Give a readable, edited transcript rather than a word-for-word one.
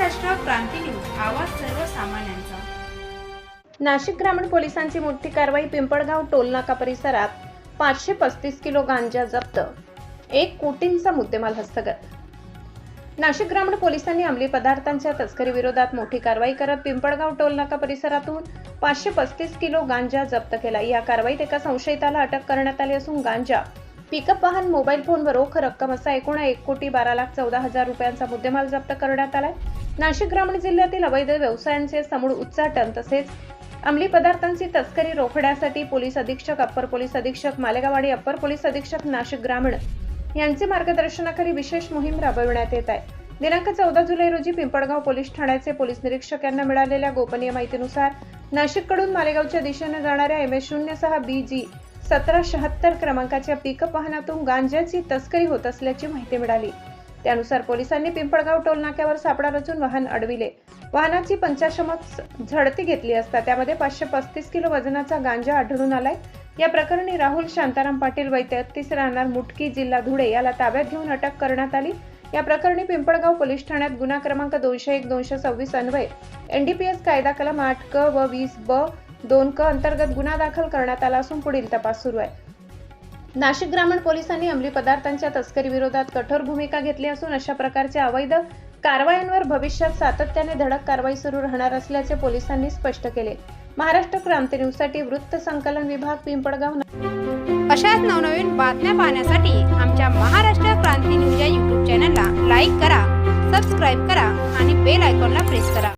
महाराष्ट्र क्रांती news, आवाज सर्वसामान्यांचा। नाशिक ग्रामीण पोलिसांची मोठी कारवाई। पिंपळगाव टोलनाका परिसरात 535 किलो गांजा जप्त, 1 कोटींचा मुद्देमाल हस्तगत। नाशिक ग्रामीण पोलिसांनी अंमली पदार्थांच्या तस्करी विरोधात मोठी कारवाई करत पिंपळगाव टोलनाका परिसरातून 535 किलो गांजा जप्त केला। या कारवाईत एका संशयिताला अटक करण्यात आली असून गांजा, पिकअप वाहन, मोबाईल फोन व रोख रक्कम असा एकूण 1,12,14,000 रुपयांचा मुद्देमाल जप्त करण्यात आलाय। नाशिक ग्रामीण जिल्ह्यातील अवैध व्यवसायांचे समूळ उच्चाटन तसेच अंमली पदार्थांची तस्करी रोखण्यासाठी पोलीस अधीक्षक, अप्पर पोलीस अधीक्षक मालेगाव आणि अप्पर पोलीस अधीक्षक नाशिक ग्रामीण यांचे मार्गदर्शनाखाली विशेष मोहीम राबविण्यात येत आहे। दिनांक 14 जुलै रोजी पिंपळगाव पोलीस ठाण्याचे पोलीस निरीक्षक यांना मिळालेल्या गोपनीय माहितीनुसार नाशिककडून मालेगावच्या दिशेने जाणाऱ्या MS06 BG 1776 क्रमांकाच्या पिकअप वाहनातून गांजाची तस्करी होत असल्याची माहिती मिळाली। त्यानुसार पोलिसांनी पिंपळगाव टोल नाक्यावर सापळा रचून वाहन अडविले। वाहनाची पंचाशमक झडती घेतली असता त्यामध्ये 535 किलो वजनाचा गांजा आढळून आलाय। या प्रकरणी राहुल शांताराम पाटील वय 33 राहणार मुटकी, जिल्हा धुळे याला ताब्यात घेऊन अटक करण्यात आली। या प्रकरणी पिंपळगाव पोलीस ठाण्यात गुन्हा क्रमांक 201-226 अन्वये NDPS कायदा कलम 8 क व 20 ब 2 क अंतर्गत गुन्हा दाखल करण्यात आला असून पुढील तपास सुरू आहे। नाशिक ग्रामीण पोलिसांनी अंमली पदार्थांच्या तस्करी विरोधात कठोर भूमिका घेतली असून अशा प्रकारच्या अवैध कारवायांवर भविष्यात सातत्याने धडक कारवाई सुरू राहणार असल्याचे पोलिसांनी स्पष्ट केले। महाराष्ट्र क्रांती न्यूज साठी वृत्त संकलन विभाग, पिंपळगाव। अशाच नवनवीन बातम्या पाहण्यासाठी आमच्या महाराष्ट्र क्रांती न्यूज या YouTube चॅनलला लाईक करा, सबस्क्राईब करा आणि बेल आयकॉनला प्रेस करा।